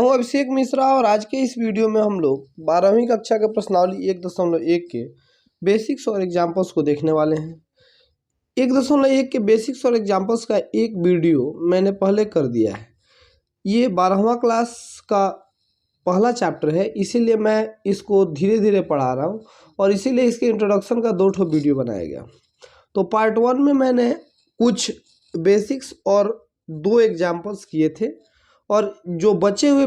हूं अभिषेक मिश्रा और आज के इस वीडियो में हम लोग 12वीं कक्षा के प्रश्नावली 1.1 के बेसिक्स और एग्जाम्पल्स को देखने वाले हैं। 1.1 के बेसिक्स और एग्जाम्पल्स का एक वीडियो मैंने पहले कर दिया है। ये 12वां क्लास का पहला चैप्टर है, इसीलिए मैं इसको धीरे धीरे पढ़ा रहा हूँ और इसीलिए इसके इंट्रोडक्शन का 2 वीडियो बनाया गया। तो पार्ट 1 में मैंने कुछ बेसिक्स और 2 एग्जाम्पल्स किए थे और जो बचे हुए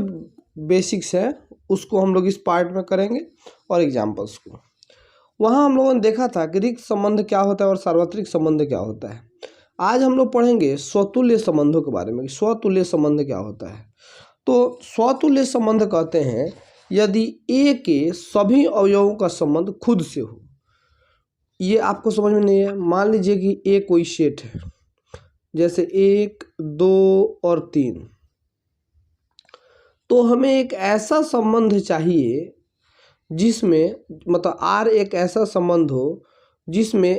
बेसिक्स हैं उसको हम लोग इस पार्ट में करेंगे और एग्जाम्पल्स को। वहाँ हम लोगों ने देखा था कि रिक्त संबंध क्या होता है और सार्वत्रिक संबंध क्या होता है। आज हम लोग पढ़ेंगे स्वतुल्य संबंधों के बारे में। स्वतुल्य संबंध क्या होता है? तो स्वतुल्य संबंध कहते हैं यदि ए के सभी अवयवों का संबंध खुद से हो। ये आपको समझ में नहीं है। मान लीजिए कि ए कोई सेट है, जैसे 1, 2 और 3, तो हमें एक ऐसा संबंध चाहिए जिसमें मतलब आर एक ऐसा संबंध हो जिसमें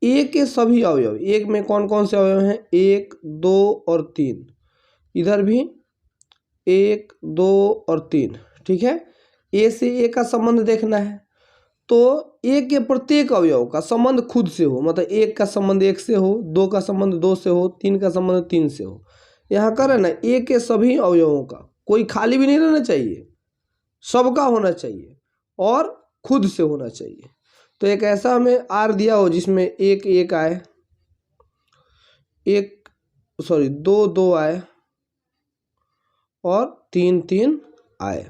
ए के सभी अवयव, एक में कौन कौन से अवयव हैं? 1, 2 और 3, इधर भी 1, 2 और 3। ठीक है, ए से ए का संबंध देखना है तो ए के प्रत्येक अवयव का संबंध खुद से हो, मतलब 1 का संबंध 1 से हो, 2 का संबंध 2 से हो, 3 का संबंध 3 से हो। यहाँ कर ना, ए के सभी अवयवों का, कोई खाली भी नहीं रहना चाहिए, सबका होना चाहिए और खुद से होना चाहिए। तो एक ऐसा हमें आर दिया हो जिसमें 1 1 आए, 2 2 आए और 3 3 आए,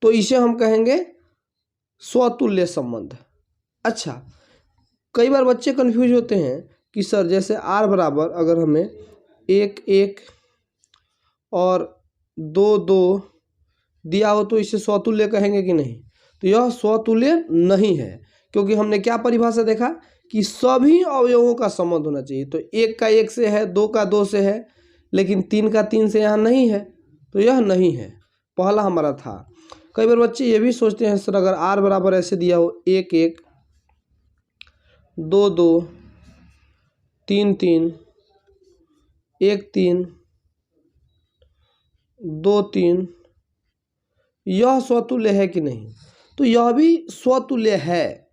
तो इसे हम कहेंगे स्वतुल्य संबंध। अच्छा, कई बार बच्चे कंफ्यूज होते हैं कि सर जैसे आर बराबर अगर हमें 1 1 और 2 2 दिया हो तो इसे स्वतुल्य कहेंगे कि नहीं? तो यह स्वतुल्य नहीं है, क्योंकि हमने क्या परिभाषा देखा कि सभी अवयवों का संबंध होना चाहिए। तो 1 का 1 से है, 2 का 2 से है, लेकिन 3 का 3 से यहाँ नहीं है, तो यह नहीं है। पहला हमारा था। कई बार बच्चे ये भी सोचते हैं सर अगर आर बराबर ऐसे दिया हो 1 1 2 2 3 3 1 3 2 3, यह स्वतुल्य है कि नहीं? तो यह भी स्वतुल्य है,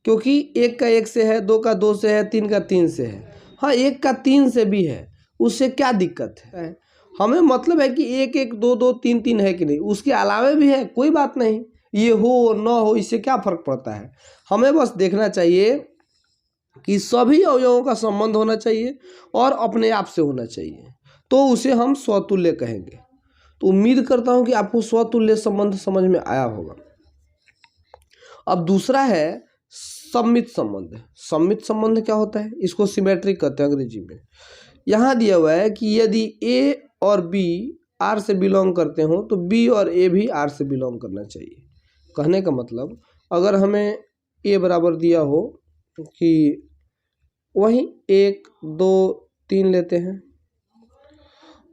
क्योंकि 1 का 1 से है, 2 का 2 से है, 3 का 3 से है। हाँ, 1 का 3 से भी है, उससे क्या दिक्कत है? हमें मतलब है कि 1 1 2 2 3 3 है कि नहीं, उसके अलावा भी है, कोई बात नहीं, ये हो न हो इससे क्या फर्क पड़ता है। हमें बस देखना चाहिए कि सभी अवयवों का संबंध होना चाहिए और अपने आप से होना चाहिए, तो उसे हम स्वतुल्य कहेंगे। तो उम्मीद करता हूं कि आपको स्वतुल्य संबंध समझ में आया होगा। अब दूसरा है सम्मित संबंध। सम्मित संबंध क्या होता है? इसको सिमेट्रिक कहते हैं अंग्रेजी में। यहाँ दिया हुआ है कि यदि ए और बी आर से बिलोंग करते हो तो बी और ए भी आर से बिलोंग करना चाहिए। कहने का मतलब अगर हमें ए बराबर दिया हो कि वही 1 2 3 लेते हैं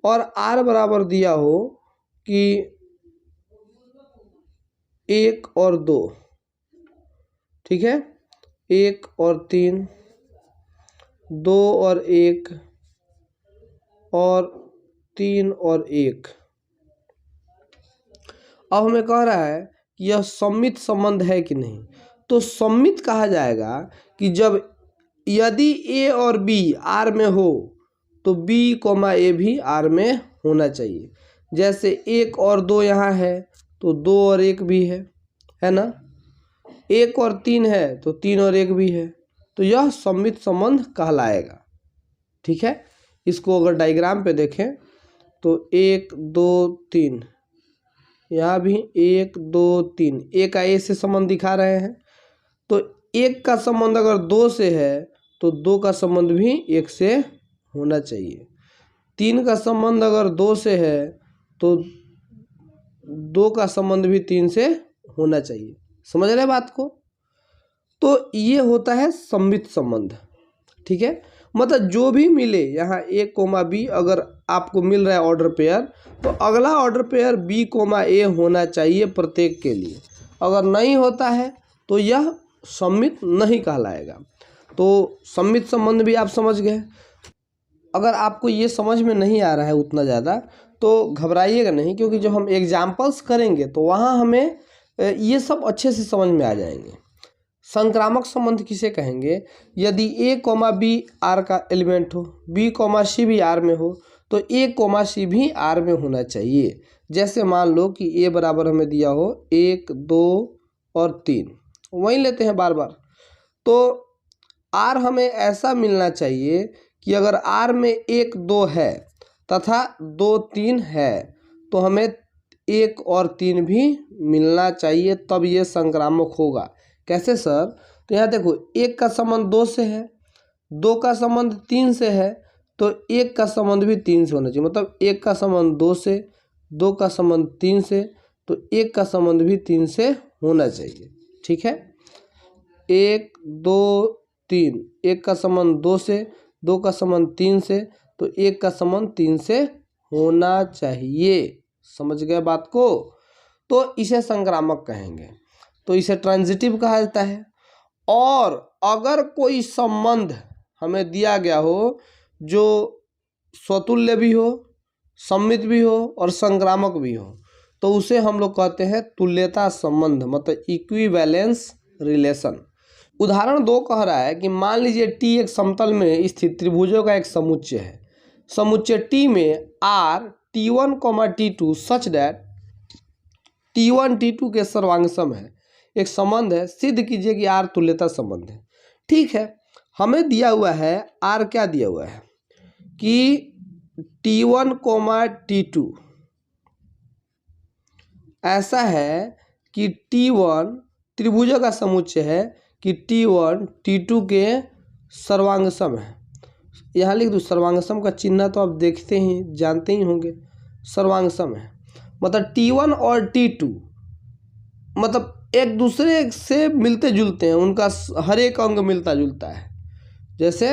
और आर बराबर दिया हो कि 1 और 2, ठीक है, 1 और 3, 2 और 1 और 3 और 1। अब हमें कह रहा है कि यह सम्मित संबंध है कि नहीं। तो सम्मित कहा जाएगा कि जब यदि ए और बी आर में हो तो बी कोमा ए भी आर में होना चाहिए। जैसे 1 और 2 यहाँ है तो 2 और 1 भी है ना। 1 और 3 है तो 3 और 1 भी है, तो यह सम्मित संबंध कहलाएगा। ठीक है, इसको अगर डायग्राम पे देखें तो 1 2 3, यहाँ भी 1 2 3, ए का ए से संबंध दिखा रहे हैं। तो 1 का संबंध अगर 2 से है तो 2 का संबंध भी 1 से होना चाहिए। 3 का संबंध अगर 2 से है तो 2 का संबंध भी 3 से होना चाहिए। समझ रहे बात को? तो ये होता है सम्मित संबंध। ठीक है, मतलब जो भी मिले यहाँ ए कोमा बी, अगर आपको मिल रहा है ऑर्डर पेयर तो अगला ऑर्डर पेयर बी कोमा ए होना चाहिए प्रत्येक के लिए। अगर नहीं होता है तो यह सम्मित नहीं कहलाएगा। तो सम्मित संबंध भी आप समझ गए। अगर आपको ये समझ में नहीं आ रहा है उतना ज़्यादा तो घबराइएगा नहीं, क्योंकि जब हम एग्जाम्पल्स करेंगे तो वहाँ हमें ये सब अच्छे से समझ में आ जाएंगे। संक्रामक संबंध किसे कहेंगे? यदि a कॉमा बी आर का एलिमेंट हो, b कॉमा सी भी आर में हो, तो a कॉमा सी भी आर में होना चाहिए। जैसे मान लो कि a बराबर हमें दिया हो 1 2 और 3, वहीं लेते हैं बार बार। तो r हमें ऐसा मिलना चाहिए कि अगर r में 1 2 है तथा 2 3 है तो हमें 1 और 3 भी मिलना चाहिए, तब ये संक्रामक होगा। कैसे सर? तो यहाँ देखो 1 का संबंध 2 से है, 2 का संबंध 3 से है, तो 1 का संबंध भी 3 से होना चाहिए। मतलब 1 का संबंध 2 से, 2 का संबंध 3 से, तो 1 का संबंध भी 3 से होना चाहिए। ठीक है, 1 2 3, 1 का संबंध 2 से, 2 का संबंध 3 से, तो 1 का संबंध 3 से होना चाहिए। समझ गए बात को? तो इसे संक्रामक कहेंगे, तो इसे ट्रांजिटिव कहा जाता है। और अगर कोई संबंध हमें दिया गया हो जो स्वतुल्य भी हो, सम्मित भी हो और संक्रामक भी हो, तो उसे हम लोग कहते हैं तुल्यता संबंध, मतलब इक्विवेलेंस रिलेशन। उदाहरण 2 कह रहा है कि मान लीजिए टी एक समतल में स्थित त्रिभुजों का एक समुच्चय है। समुच्चय टी में are T1, T2 such that T1 T2 के सर्वांगसम है। एक संबंध है, सिद्ध कीजिए कि आर तुल्यता संबंध है। ठीक है, हमें दिया हुआ है आर, क्या दिया हुआ है कि T1, T2 ऐसा है कि T1 त्रिभुजों का समुच्चय है कि T1 T2 के सर्वांगसम है। यहाँ लिख दो, सर्वांगसम का चिन्ह तो आप देखते ही जानते ही होंगे, सर्वांगसम है। मतलब T1 और T2 मतलब एक दूसरे से मिलते जुलते हैं, उनका हर एक अंग मिलता जुलता है। जैसे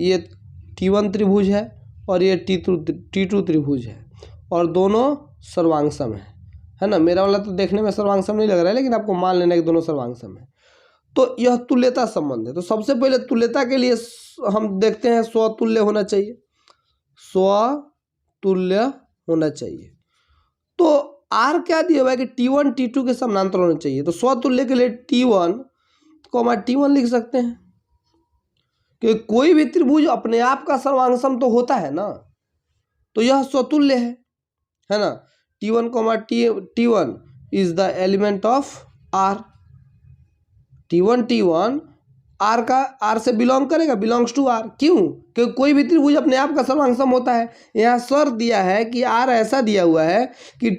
ये T1 त्रिभुज है और ये T2 त्रिभुज है और दोनों सर्वांगसम है ना। मेरा वाला तो देखने में सर्वांगसम नहीं लग रहा है, लेकिन आपको मान लेना कि दोनों सर्वांगसम है। तो यह तुल्यता संबंध है। तो सबसे पहले तुल्यता के लिए हम देखते हैं स्वतुल्य होना चाहिए, स्वतुल्य होना चाहिए। तो आर क्या दिया हुआ है कि T1 T2 के समानांतर होना चाहिए। तो स्वतुल्य के लिए T1, T1 लिख सकते हैं कि कोई भी त्रिभुज अपने आप का सर्वांगसम तो होता है ना, तो यह स्वतुल्य है ना। T1, T1 is the element of R. T1 R का आर से बिलोंग करेगा, बिलोंग्स टू आर। क्यों? क्योंकि कोई भी त्रिभुज अपने आप का सर्वांगसम होता है। यहाँ शर्त दिया है कि आर ऐसा दिया हुआ है कि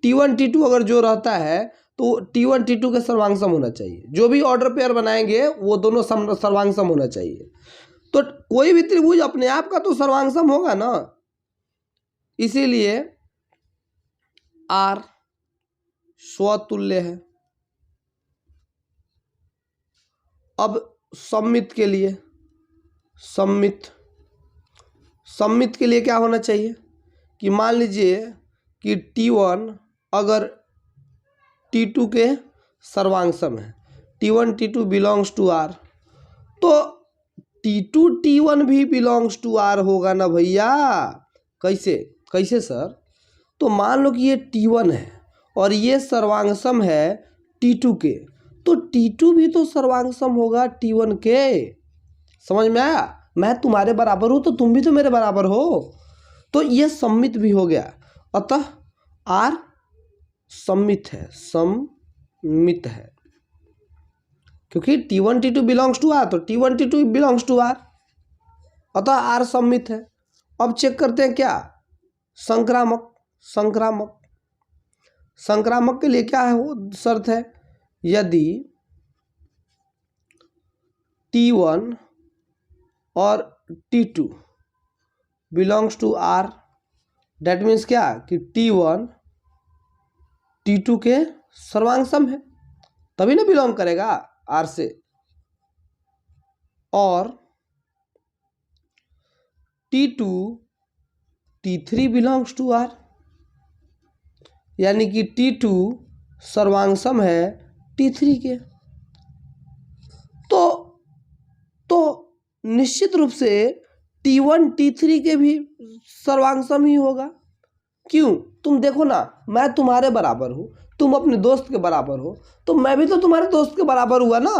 T1 T2 अगर जो रहता है तो T1 T2 के सर्वांगसम होना चाहिए। जो भी ऑर्डर पेयर बनाएंगे वो दोनों सर्वांगसम होना चाहिए। तो कोई भी त्रिभुज अपने आप का तो सर्वांगसम होगा ना, इसीलिए आर स्वतुल्य है। अब सम्मित के लिए, सम्मित के लिए क्या होना चाहिए कि मान लीजिए कि T1 अगर T2 के सर्वांगसम है, T1 T2 belongs to R, तो T2 T1 भी बिलोंग्स टू आर होगा ना भैया। कैसे सर? तो मान लो कि ये T1 है और ये सर्वांगसम है T2 के, तो T2 भी तो सर्वांगसम होगा T1 के। समझ में आया? मैं तुम्हारे बराबर हूँ तो तुम भी तो मेरे बराबर हो, तो ये सम्मित भी हो गया। अतः आर सम्मित है, क्योंकि T1 T2 belongs to R, तो T1 T2 belongs to R, अतः आर सम्मित है। अब चेक करते हैं क्या, संक्रामक के लिए क्या है वो शर्त है, यदि T1 और T2 belongs to R, that means क्या कि T1 T2 के सर्वांगसम है, तभी ना बिलोंग करेगा आर से। और T2 T3 belongs to are, यानी कि T2 सर्वांगसम है T3 के। तो निश्चित रूप से T1 T3 के भी सर्वांग ही होगा। क्यों? तुम देखो ना, मैं तुम्हारे बराबर हूँ, तुम अपने दोस्त के बराबर हो, तो मैं भी तो तुम्हारे दोस्त के बराबर हुआ ना।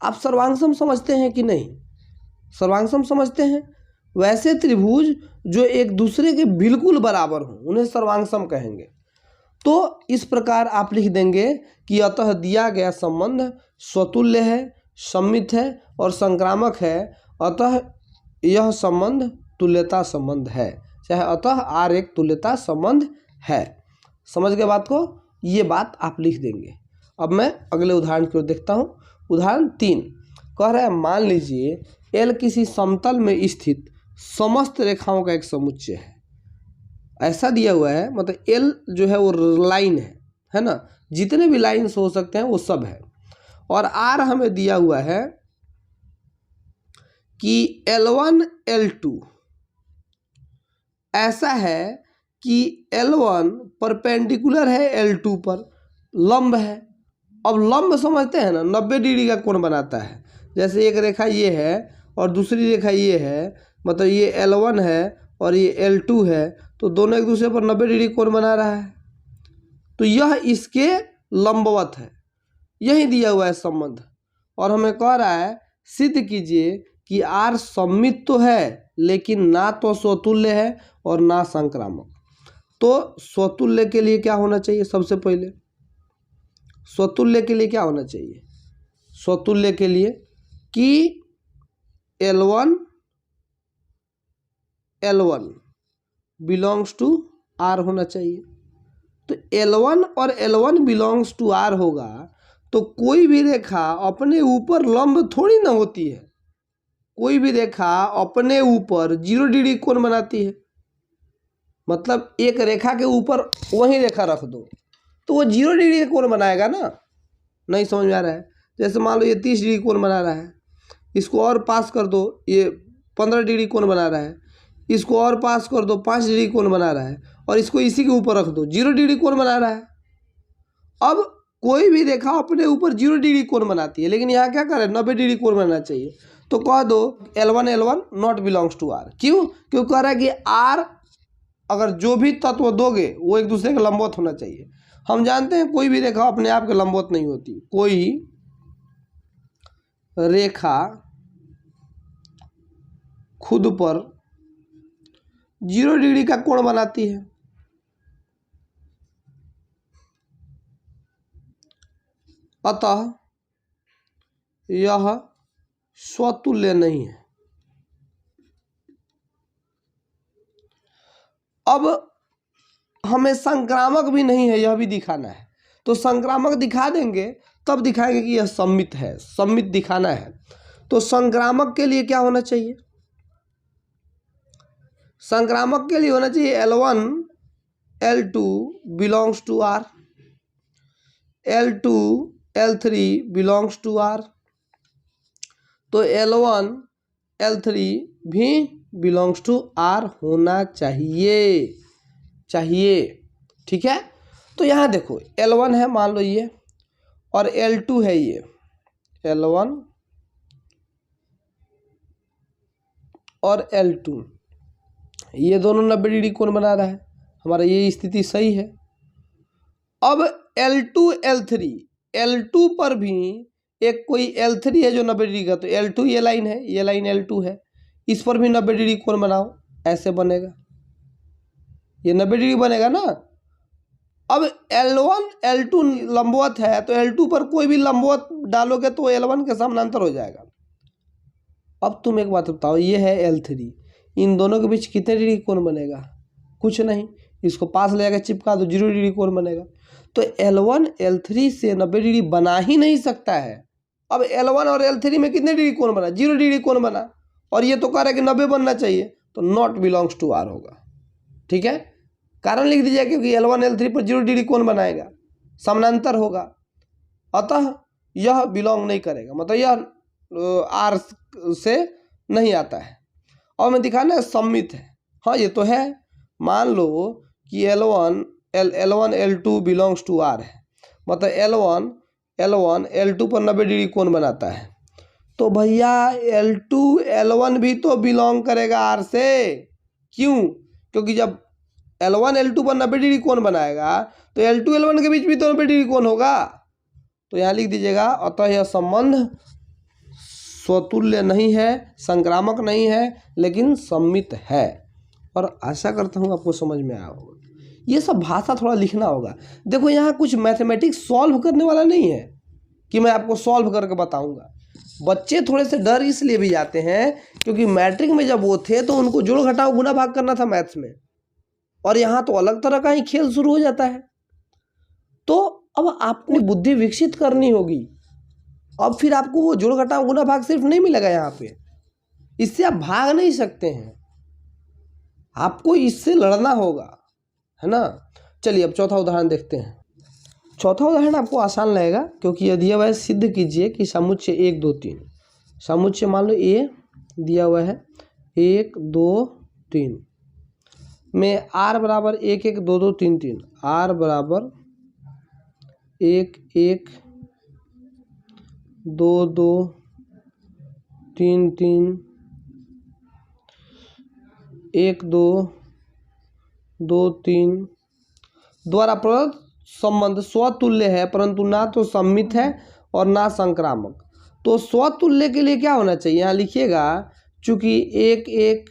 आप सर्वांग समझते हैं कि नहीं? सर्वांग समझते हैं। वैसे त्रिभुज जो एक दूसरे के बिल्कुल बराबर हों उन्हें सर्वांग कहेंगे। तो इस प्रकार आप लिख देंगे कि अतः दिया गया संबंध स्वतुल्य है, सममित है और संक्रामक है, अतः यह संबंध तुल्यता संबंध है। चाहे अतः R एक तुल्यता संबंध है। समझ गए बात को? ये बात आप लिख देंगे। अब मैं अगले उदाहरण की ओर देखता हूँ। उदाहरण 3 कह रहा है, मान लीजिए L किसी समतल में स्थित समस्त रेखाओं का एक समुच्चय है। ऐसा दिया हुआ है, मतलब L जो है वो लाइन है ना, जितने भी लाइन्स हो सकते हैं वो सब है। और R हमें दिया हुआ है कि L1 L2 ऐसा है कि L1 परपेंडिकुलर है L2 पर, लंब है। अब लंब समझते हैं ना, 90 डिग्री का कोण बनाता है। जैसे एक रेखा ये है और दूसरी रेखा ये है, मतलब ये L1 है और ये L2 है, तो दोनों एक दूसरे पर 90 डिग्री कोण बना रहा है, तो यह इसके लंबवत है। यही दिया हुआ है संबंध। और हमें कह रहा है सिद्ध कीजिए कि R सममित तो है लेकिन ना तो स्वतुल्य है और ना संक्रामक। तो स्वतुल्य के लिए क्या होना चाहिए? सबसे पहले स्वतुल्य के लिए क्या होना चाहिए? स्वतुल्य के लिए कि L1 बिलोंग्स टू R होना चाहिए। तो L1 और L1 बिलोंग्स टू R होगा तो कोई भी रेखा अपने ऊपर लंब थोड़ी ना होती है। कोई भी रेखा अपने ऊपर 0 डिग्री कोण बनाती है। मतलब एक रेखा के ऊपर वही रेखा रख दो तो वो 0 डिग्री का कोण बनाएगा ना। नहीं समझ में आ रहा है? जैसे मान लो ये 30 डिग्री कोण बना रहा है, इसको और पास कर दो, ये 15 डिग्री कोण बना रहा है, इसको और पास कर दो, 5 डिग्री कोण बना रहा है, और इसको इसी के ऊपर रख दो, 0 डिग्री कोण बना रहा है। अब कोई भी रेखा अपने ऊपर 0 डिग्री कोण बनाती है, लेकिन यहाँ क्या करें, 90 डिग्री कोण बनाना चाहिए। तो कह दो L1 not belongs to R। क्यों? क्यों कह रहा है कि R अगर जो भी तत्व दोगे वो एक दूसरे के लंबवत होना चाहिए। हम जानते हैं कोई भी रेखा अपने आप के लंबवत नहीं होती। कोई रेखा खुद पर 0 डिग्री का कोण बनाती है। अतः यह स्वतुल्य नहीं है। अब हमें संक्रामक भी नहीं है, यह भी दिखाना है। तो संक्रामक दिखा देंगे, तब दिखाएंगे कि यह सममित है। सममित दिखाना है तो संक्रामक के लिए क्या होना चाहिए? संक्रामक के लिए होना चाहिए L1 L2 belongs to R, L2 L3 belongs to R। तो L1 L3 भी बिलोंग्स टू R होना चाहिए। ठीक है? तो यहाँ देखो L1 है मान लो ये, और L2 है ये। L1 और L2 ये दोनों 90 डिग्री कोण बना रहा है। हमारा ये स्थिति सही है। अब L2 L2 पर भी एक कोई L3 है जो 90 डिग्री का, तो L2 ये लाइन है, ये लाइन L2 है, इस पर भी 90 डिग्री कोण बनाओ, ऐसे बनेगा, ये 90 डिग्री बनेगा ना। अब L1 L2 लंबवत है तो L2 पर कोई भी लंबवत डालोगे तो L1 के समानांतर हो जाएगा। अब तुम एक बात बताओ, ये है L3, इन दोनों के बीच कितने डिग्री कोण बनेगा? कुछ नहीं। इसको पास ले जाकर चिपका दो, 0 डिग्री कोण बनेगा। तो L1 L3 से 90 डिग्री बना ही नहीं सकता है। अब L1 और L3 में कितने डिग्री कोण बना? 0 डिग्री कोण बना, और ये तो कह रहा है कि 90 बनना चाहिए, तो नॉट बिलोंग्स टू R होगा। ठीक है? कारण लिख दीजिए, क्योंकि L1 L3 पर 0 डिग्री कोण बनाएगा, समानांतर होगा, अतः यह बिलोंग नहीं करेगा, मतलब यह R से नहीं आता है। और मैं दिखाना है सममित है। हाँ ये तो है। मान लो कि L1 L2 belongs to R है, मतलब L1 L2 पर 90 डिग्री कोण बनाता है, तो भैया L2 L1 भी तो बिलोंग करेगा R से। क्यों? क्योंकि जब L1 L2 पर 90 डिग्री कोण बनाएगा तो L2 L1 के बीच भी तो 90 डिग्री कोण होगा। तो यहाँ लिख दीजिएगा, अतः यह संबंध स्वतुल्य नहीं है, संक्रामक नहीं है, लेकिन सम्मित है। और आशा करता हूँ आपको समझ में आया होगा। ये सब भाषा थोड़ा लिखना होगा। देखो यहाँ कुछ मैथमेटिक्स सॉल्व करने वाला नहीं है कि मैं आपको सॉल्व करके बताऊंगा। बच्चे थोड़े से डर इसलिए भी जाते हैं क्योंकि मैट्रिक में जब वो थे तो उनको जोड़ घटाव गुणा भाग करना था मैथ्स में, और यहाँ तो अलग तरह का ही खेल शुरू हो जाता है। तो अब आपको बुद्धि विकसित करनी होगी। अब फिर आपको वो जोड़ घटाव गुणा भाग सिर्फ नहीं मिलेगा यहाँ पे, इससे आप भाग नहीं सकते हैं, आपको इससे लड़ना होगा, है ना। चलिए अब चौथा उदाहरण देखते हैं। चौथा उदाहरण आपको आसान लगेगा क्योंकि यह दिया हुआ है, सिद्ध कीजिए कि समुच्चय 1 2 3, समुच्चय मान लो ए दिया हुआ है 1 2 3 में r बराबर 1 1 2 2 3 3, r बराबर 1 1 2 2 3 3 1 2 2 3 द्वारा प्रदत्त संबंध स्वतुल्य है परंतु ना तो सम्मित है और ना संक्रामक। तो स्वतुल्य के लिए क्या होना चाहिए? यहाँ लिखिएगा, चूंकि 1 1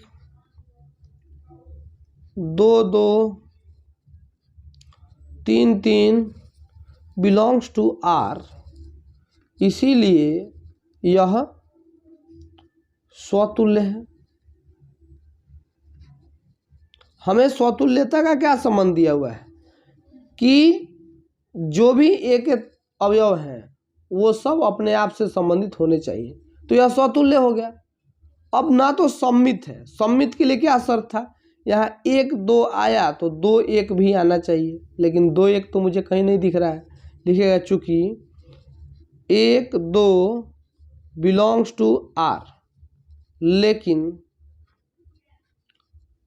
2 2 3 3 बिलोंग्स टू R, इसीलिए यह स्वतुल्य है। हमें स्वतुल्यता का क्या संबंध दिया हुआ है कि जो भी एक अवयव हैं वो सब अपने आप से संबंधित होने चाहिए, तो यह स्वतुल्य हो गया। अब ना तो सम्मित है, सम्मित के लिए क्या शर्त था? यहाँ 1 2 आया तो 2 1 भी आना चाहिए, लेकिन 2 1 तो मुझे कहीं नहीं दिख रहा है। लिखिएगा, चूंकि 1 2 बिलोंग्स टू R लेकिन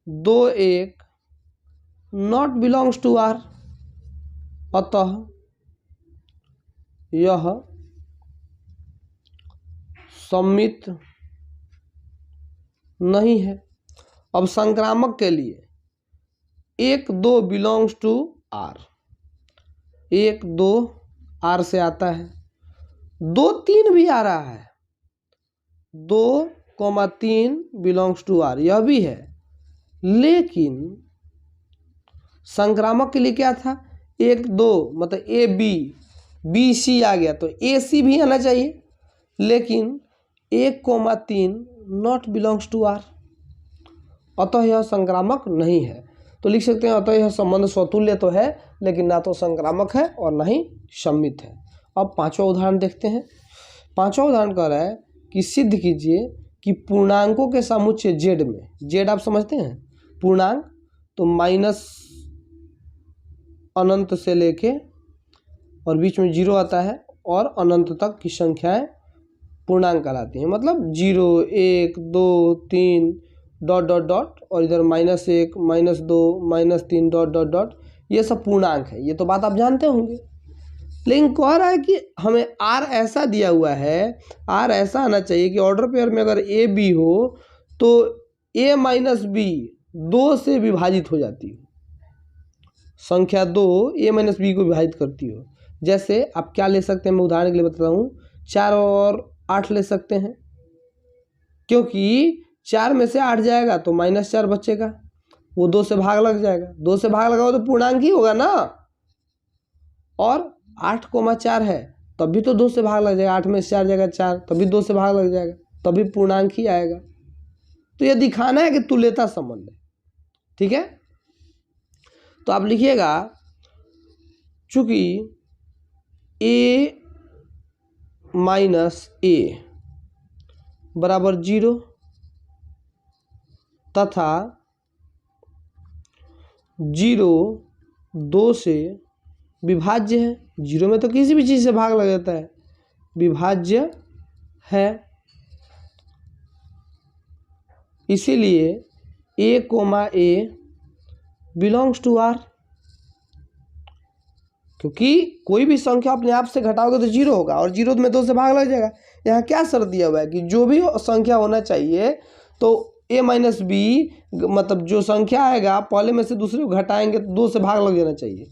2 1 नॉट बिलोंग्स टू R, अतः यह सम्मित नहीं है। अब संक्रामक के लिए 1 2 बिलोंग्स टू R, 1 2 R से आता है, 2 3 भी आ रहा है, 2 3 बिलोंग्स टू R यह भी है, लेकिन संक्रामक के लिए क्या था? 1 2 मतलब ए बी, बी सी आ गया तो ए सी भी आना चाहिए, लेकिन 1 3 नॉट बिलोंग्स टू R, अतः यह संक्रामक नहीं है। तो लिख सकते हैं, अतः यह संबंध स्वतुल्य तो है लेकिन ना तो संक्रामक है और ना ही सम्मित है। अब पांचवा उदाहरण देखते हैं। पांचवा उदाहरण कह रहा है कि सिद्ध कीजिए कि पूर्णांकों के समुच्चय z में, z आप समझते हैं पूर्णांक, तो माइनस अनंत से लेके और बीच में 0 आता है और अनंत तक की संख्याएं पूर्णांक कहलाती हैं। मतलब 0 1 2 3 डॉट डॉट डॉट और इधर -1 -2 -3 डॉट डॉट डॉट, ये सब पूर्णांक है। ये तो बात आप जानते होंगे, लेकिन कह रहा है कि हमें R ऐसा दिया हुआ है, R ऐसा आना चाहिए कि ऑर्डर पेयर में अगर A B हो तो A माइनस B 2 से विभाजित हो जाती हो, संख्या 2 A माइनस B को विभाजित करती हो। जैसे आप क्या ले सकते हैं, मैं उदाहरण के लिए बताता हूँ, 4 और 8 ले सकते हैं, क्योंकि 4 में से 8 जाएगा तो -4 बचेगा, वो 2 से भाग लग जाएगा, 2 से भाग लगा तो पूर्णांक ही होगा ना, और 8 4 है तब भी तो 2 से भाग लग जाएगा, 8 में से 4 जाएगा 4, तभी 2 से भाग लग जाएगा, तभी पूर्णांक ही आएगा। तो ये दिखाना है कि तुल्यता संबंध है, ठीक है। तो आप लिखिएगा, चूंकि A माइनस A बराबर 0 तथा 0 2 से विभाज्य है, 0 में तो किसी भी चीज़ से भाग लग जाता है, विभाज्य है, इसीलिए A A belongs to R, क्योंकि कोई भी संख्या अपने आप से घटाओगे तो जीरो होगा और जीरो में 2 से भाग लग जाएगा। यहाँ क्या शर्त दिया हुआ है कि जो भी संख्या होना चाहिए तो a माइनस बी, मतलब जो संख्या आएगा पहले में से दूसरे को घटाएंगे तो 2 से भाग लग जाना चाहिए।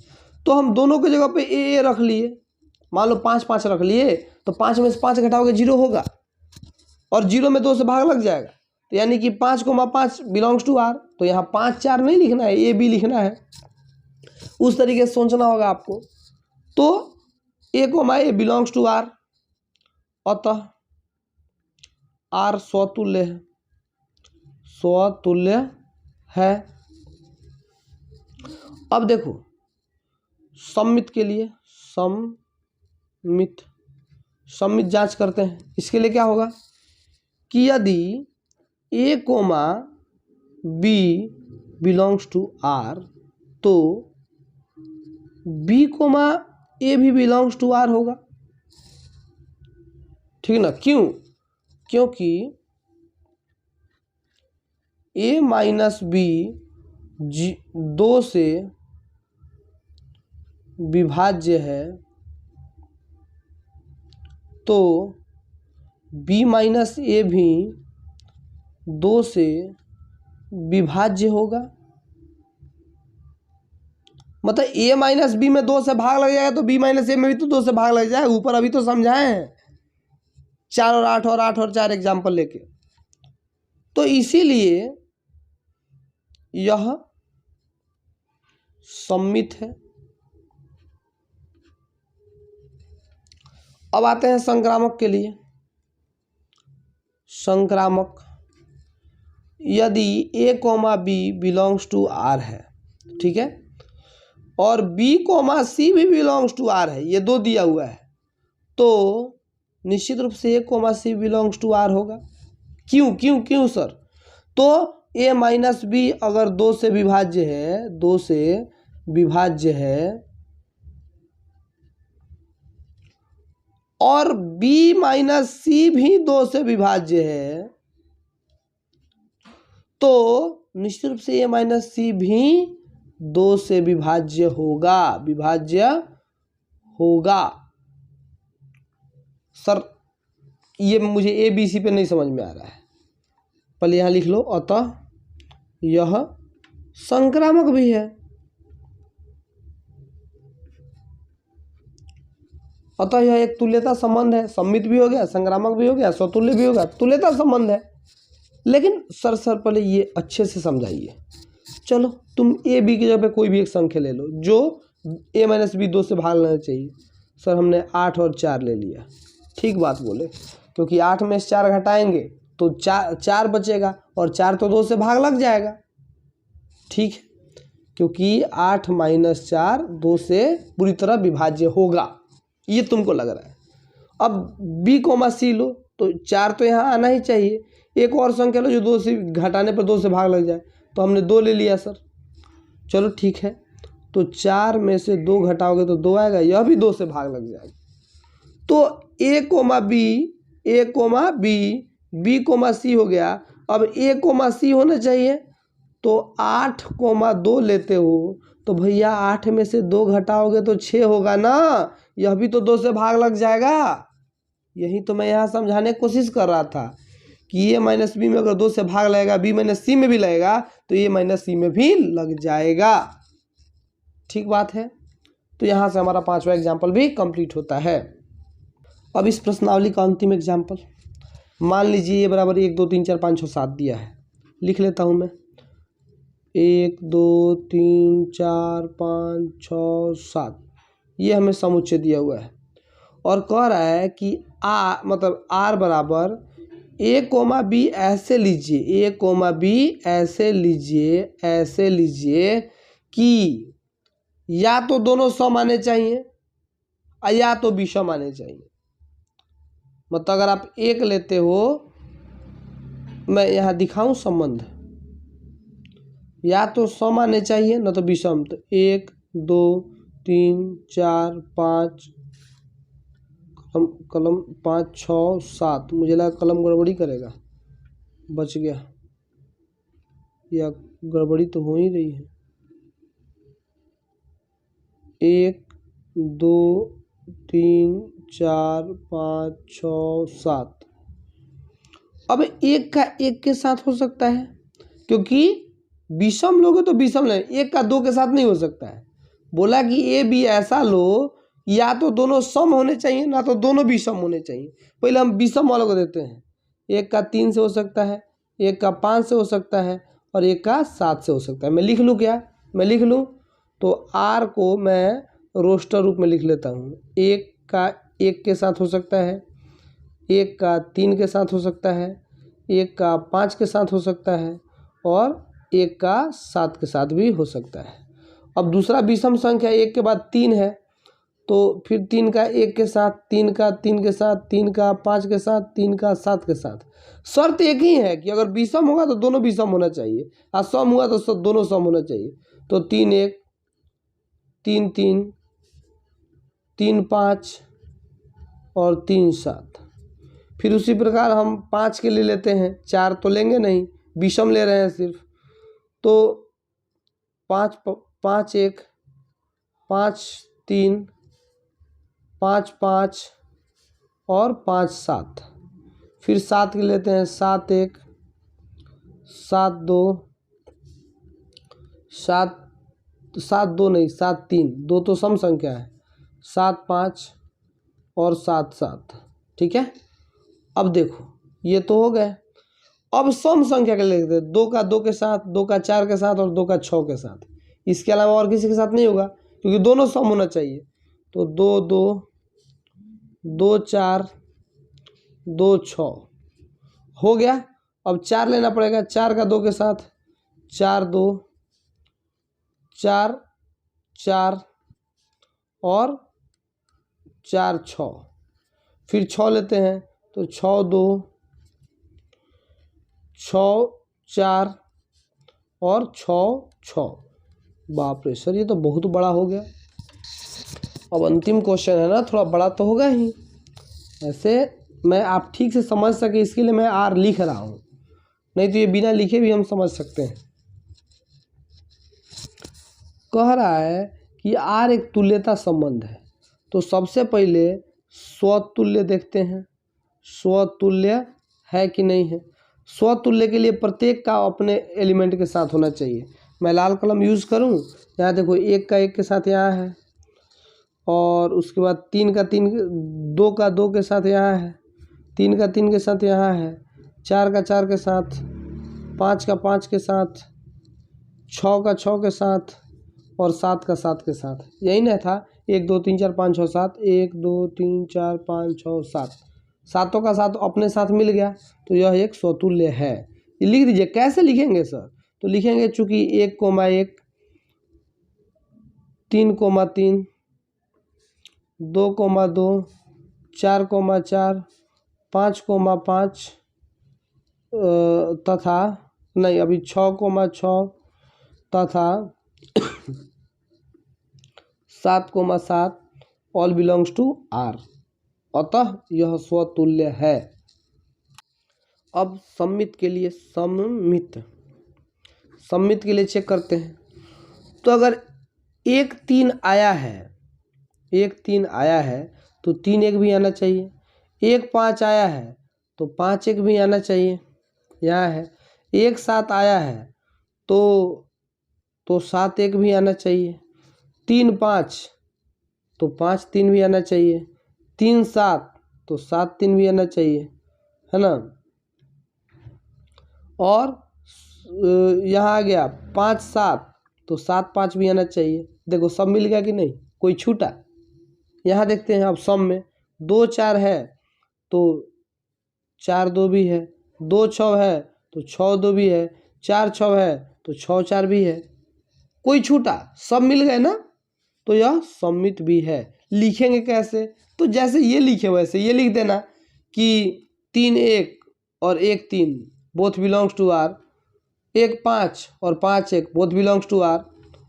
तो हम दोनों की जगह पे ए रख लिए, मान लो 5 5 रख लिए, तो 5 में से 5 घटाओगे जीरो होगा और जीरो में 2 से भाग लग जाएगा। तो यानी कि 5,5 बिलोंग्स टू आर। तो यहाँ 5 4 नहीं लिखना है, ए बी लिखना है। उस तरीके से सोचना होगा आपको। तो a, बिलोंग्स टू आर, अतः आर स्वतुल्य है, स्वतुल्य है। अब देखो सममित के लिए सममित जांच करते हैं। इसके लिए क्या होगा कि यदि a, b belongs to R तो b, a भी बिलोंग्स टू आर होगा, ठीक ना। क्यों? क्योंकि a माइनस बी 2 से विभाज्य है तो b माइनस ए भी 2 से विभाज्य होगा। मतलब a माइनस बी में 2 से भाग लग जाएगा तो b माइनस ए में भी तो 2 से भाग लग जाएगा। ऊपर अभी तो समझाए हैं 4 और 8 और 8 और 4 एग्जाम्पल लेके। तो इसीलिए यह सममित है। अब आते हैं संक्रामक के लिए। संक्रामक यदि a, b belongs to R है, ठीक है, और b, c भी बिलोंग्स टू आर है, ये 2 दिया हुआ है, तो निश्चित रूप से a, c belongs to R होगा। क्यों क्यों क्यों सर? तो a माइनस बी अगर 2 से विभाज्य है, 2 से विभाज्य है और b माइनस सी भी 2 से विभाज्य है तो निश्चित रूप से a माइनस सी भी 2 से विभाज्य होगा। सर ये मुझे ए बी सी पे नहीं समझ में आ रहा है, पहले यहाँ लिख लो। अतः यह संक्रामक भी है। अतः यह एक तुल्यता संबंध है। सममित भी हो गया, संक्रामक भी हो गया, स्वतुल्य भी होगा, तुल्यता संबंध है। लेकिन सर पहले ये अच्छे से समझाइए। चलो तुम ए बी की जगह पे कोई भी एक संख्या ले लो जो a माइनस बी 2 से भाग लेना चाहिए। सर हमने 8 और 4 ले लिया, ठीक बात बोले, क्योंकि 8 में से 4 घटाएंगे तो 4 बचेगा और 4 तो 2 से भाग लग जाएगा, ठीक है, क्योंकि 8 माइनस 4 2 से पूरी तरह विभाज्य होगा, ये तुमको लग रहा है। अब b, c लो तो 4 तो यहाँ आना ही चाहिए। एक और संख्या लो जो 2 से घटाने पर 2 से भाग लग जाए, तो हमने 2 ले लिया सर। चलो ठीक है, तो 4 में से 2 घटाओगे तो 2 आएगा, यह भी 2 से भाग लग जाएगा। तो a, b, c हो गया। अब a, c होना चाहिए, तो 8, 2 लेते हो तो भैया 8 में से 2 घटाओगे तो 6 होगा ना, यह भी तो 2 से भाग लग जाएगा। यही तो मैं यहाँ समझाने की कोशिश कर रहा था कि a माइनस बी में अगर 2 से भाग लगेगा, b माइनस सी में भी लगेगा तो a माइनस सी में भी लग जाएगा, ठीक बात है। तो यहाँ से हमारा 5वां एग्जाम्पल भी कंप्लीट होता है। अब इस प्रश्नावली का अंतिम एग्जाम्पल, मान लीजिए a बराबर 1 2 3 4 5 6 7 दिया है। लिख लेता हूँ मैं 1 2 3 4 5 6 7, ये हमें समुच्चय दिया हुआ है और कह रहा है कि मतलब r बराबर a, b ऐसे लीजिए, a, b ऐसे लीजिए कि या तो दोनों सम आने चाहिए या तो विषम आने चाहिए। मतलब अगर आप 1 लेते हो, मैं यहाँ दिखाऊं संबंध, या तो सम आने चाहिए न तो विषम। तो 1 2 3 4 5 कलम 5 6 7, मुझे लगा कलम गड़बड़ी करेगा, बच गया, या गड़बड़ी तो हो ही रही है। 1 2 3 4 5 6 7। अब एक का एक के साथ हो सकता है, क्योंकि विषम लोगे तो विषम ले, एक का दो के साथ नहीं हो सकता है। बोला कि ए बी ऐसा लो, या तो दोनों सम होने चाहिए ना तो दोनों विषम होने चाहिए। पहले हम विषम वालों को देते हैं। एक का 3 से हो सकता है, एक का 5 से हो सकता है और एक का 7 से हो सकता है। मैं लिख लूँ क्या? मैं लिख लूँ तो आर को मैं रोस्टर रूप में लिख लेता हूँ। एक का एक के साथ हो सकता है, एक का 3 के साथ हो सकता है, एक का 5 के साथ हो सकता है और एक का 7 के साथ भी हो सकता है। अब दूसरा विषम संख्या एक के बाद 3 है, तो फिर 3 का एक के साथ, 3 का 3 के साथ, 3 का 5 के साथ, 3 का 7 के साथ। शर्त एक ही है कि अगर विषम होगा तो दोनों विषम होना चाहिए और सम हुआ तो दोनों सम होना चाहिए। तो 3 1 3 3 3 5 और 3 7। फिर उसी प्रकार हम 5 के लिए लेते हैं, 4 तो लेंगे नहीं, विषम ले रहे हैं सिर्फ। तो 5 5 1 5 3 5 5 और 5 7। फिर 7 के लेते हैं, 7 1 7 2 7 7 2 नहीं 7 3, 2 तो सम संख्या है, 7 5 और 7 7। ठीक है, अब देखो ये तो हो गए। अब सम संख्या के लेते हैं, 2 का 2 के साथ, 2 का 4 के साथ और 2 का 6 के साथ। इसके अलावा और किसी के साथ नहीं होगा क्योंकि दोनों सम होना चाहिए। तो 2 2 2 4 2 6 हो गया। अब 4 लेना पड़ेगा, 4 का 2 के साथ, 4 2 4 4 और 4 6। फिर 6 लेते हैं तो 6 2 6 4 और 6 6। बाप रे सर, ये तो बहुत बड़ा हो गया। अब अंतिम क्वेश्चन है ना, थोड़ा बड़ा तो होगा ही। ऐसे मैं आप ठीक से समझ सके इसके लिए मैं आर लिख रहा हूँ, नहीं तो ये बिना लिखे भी हम समझ सकते हैं। कह रहा है कि आर एक तुल्यता संबंध है, तो सबसे पहले स्वतुल्य देखते हैं, स्वतुल्य है कि नहीं है। स्वतुल्य के लिए प्रत्येक का अपने एलिमेंट के साथ होना चाहिए। मैं लाल कलम यूज़ करूं, यहाँ देखो एक का एक के साथ यहाँ है, और उसके बाद 3 का 3, 2 का 2 के साथ यहाँ है, 3 का 3 के साथ यहाँ है, 4 का 4 के साथ, 5 का 5 के साथ, 6 का 6 के साथ और 7 का 7 के साथ। यही ना था, 1 2 3 4 5 6 7, 1 2 3 4 5 6 7, सातों का साथ अपने साथ मिल गया, तो यह एक स्वतुल्य है। ये लिख दीजिए। कैसे लिखेंगे सर? तो लिखेंगे चूँकि 1 1 3 3 2 2 4 4 5 5 तथा नहीं अभी 6 6 तथा 7 7 ऑल बिलोंग्स टू आर, अतः यह स्वतुल्य है। अब सम्मित के लिए सम्मित के लिए चेक करते हैं। तो अगर 1 3 आया है, 1 3 आया है तो 3 1 भी आना चाहिए। 1 5 आया है तो 5 1 भी आना चाहिए, यहाँ है। 1 7 आया है तो 7 1 भी आना चाहिए। 3 5 तो 5 3 भी आना चाहिए। 3 7 तो 7 3 भी आना चाहिए, है ना। और यहाँ आ गया 5 7 तो 7 5 भी आना चाहिए। देखो सब मिल गया कि नहीं, कोई छूटा? यहाँ देखते हैं अब सम में 2 4 है तो 4 2 भी है, 2 6 है तो 6 2 भी है, 4 6 है तो 6 4 भी है, कोई छूटा? सब मिल गए ना, तो यह सम्मित भी है। लिखेंगे कैसे? तो जैसे ये लिखे वैसे ये लिख देना कि 3 1 और 1 3 बोथ बिलोंग्स टू आर, 1 5 और 5 1 बोथ बिलोंग्स टू आर,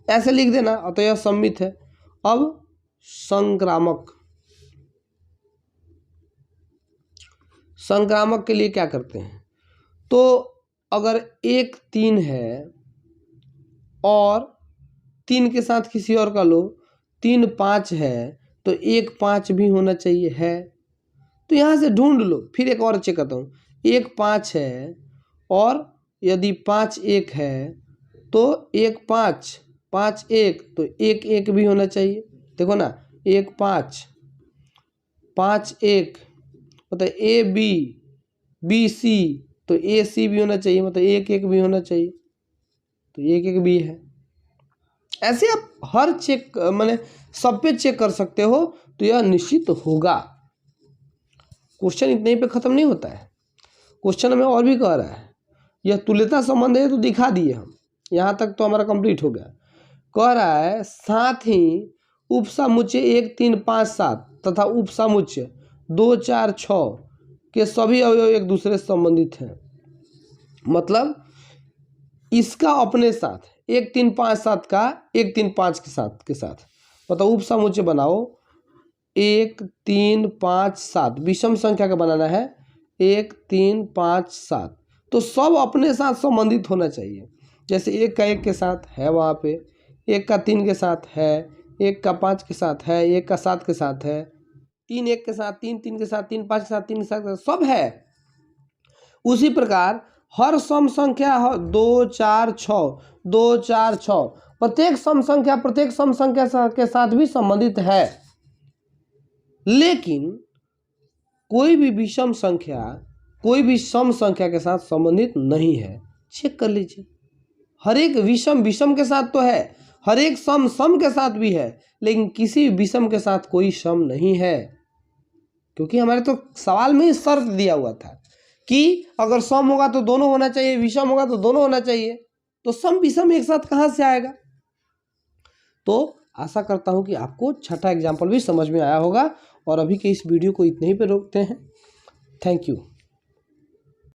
ऐसे लिख देना, अतः यह सम्मित है। अब संक्रामक के लिए क्या करते हैं? तो अगर 1 3 है और 3 के साथ किसी और का लो, 3 5 है तो 1 5 भी होना चाहिए, है। तो यहाँ से ढूंढ लो। फिर एक और चेक करता हूँ, 1 5 है और यदि 5 1 है तो 1 5 5 1 तो 1 1 भी होना चाहिए। देखो ना, 1 5 5 1 मतलब ए बी बी सी तो ए सी भी होना चाहिए, मतलब 1 1 भी होना चाहिए, तो 1 1 भी है। ऐसे आप हर चेक माने सब पे चेक कर सकते हो, तो यह निश्चित होगा। क्वेश्चन इतने ही पे खत्म नहीं होता है, क्वेश्चन हमें और भी कह रहा है। यह तुल्यता संबंध है तो दिखा दिए हम, यहाँ तक तो हमारा कंप्लीट हो गया। कह रहा है साथ ही उपसमुच्चय 1 3 5 7 तथा उपसमुच्चय 2 4 6 के सभी अवयव एक दूसरे से संबंधित हैं। मतलब इसका अपने साथ 1 3 5 7 का 1 3 5 के साथ मतलब उपसमुच्चय बनाओ 1 3 5 7, विषम संख्या का बनाना है 1 3 5 7, तो सब अपने साथ संबंधित होना चाहिए। जैसे 1 का 1 के साथ है, वहाँ पे 1 का 3 के साथ है, 1 का 5 के साथ है, 1 का 7 के साथ है, 3 1 के साथ, 3 3 के साथ, 3 5 के साथ, 3 के साथ, सब है। उसी प्रकार हर सम संख्या 2 4 6 2 4 6 प्रत्येक सम संख्या के साथ भी संबंधित है। लेकिन कोई भी विषम संख्या कोई भी सम संख्या के साथ संबंधित नहीं है। चेक कर लीजिए, हर एक विषम के साथ तो है, हर एक सम के साथ भी है, लेकिन किसी विषम के साथ कोई सम नहीं है। क्योंकि हमारे तो सवाल में ही शर्त दिया हुआ था कि अगर सम होगा तो दोनों होना चाहिए, विषम होगा तो दोनों होना चाहिए, तो सम विषम एक साथ कहाँ से आएगा। तो आशा करता हूँ कि आपको छठा एग्जाम्पल भी समझ में आया होगा, और अभी के इस वीडियो को इतने ही पे रोकते हैं। Thank you.